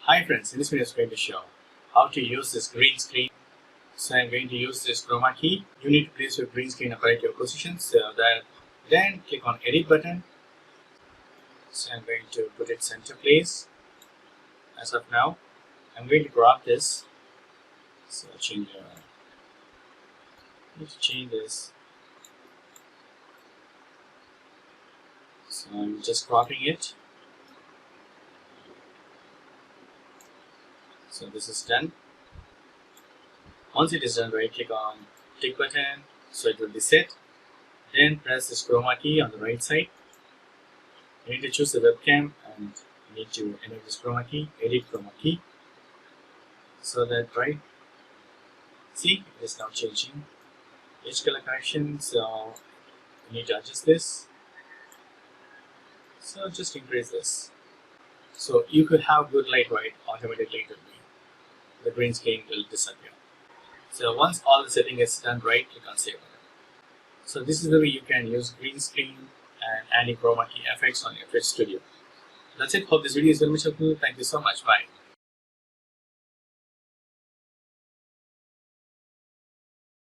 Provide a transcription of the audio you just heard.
Hi friends, in this video I'm going to show how to use this green screen. So I'm going to use this chroma key. You need to place your green screen according to your position. So that then click on edit button. So I'm going to put it center place. As of now, I'm going to crop this. So need to change this. So I'm just cropping it. So this is done. Once it is done, right click on tick button. So it will be set. Then press this chroma key on the right side. You need to choose the webcam and you need to enter this chroma key, edit chroma key. So that right, see it is now changing. Edge color correction, so you need to adjust this. So just increase this. So you could have good light, right? Automatically it will be the green screen will disappear. So once all the setting is done, right click on save button. So this is the way you can use green screen and adding chroma key effects on your Twitch Studio. That's it. Hope this video is very much helpful. Thank you so much. Bye.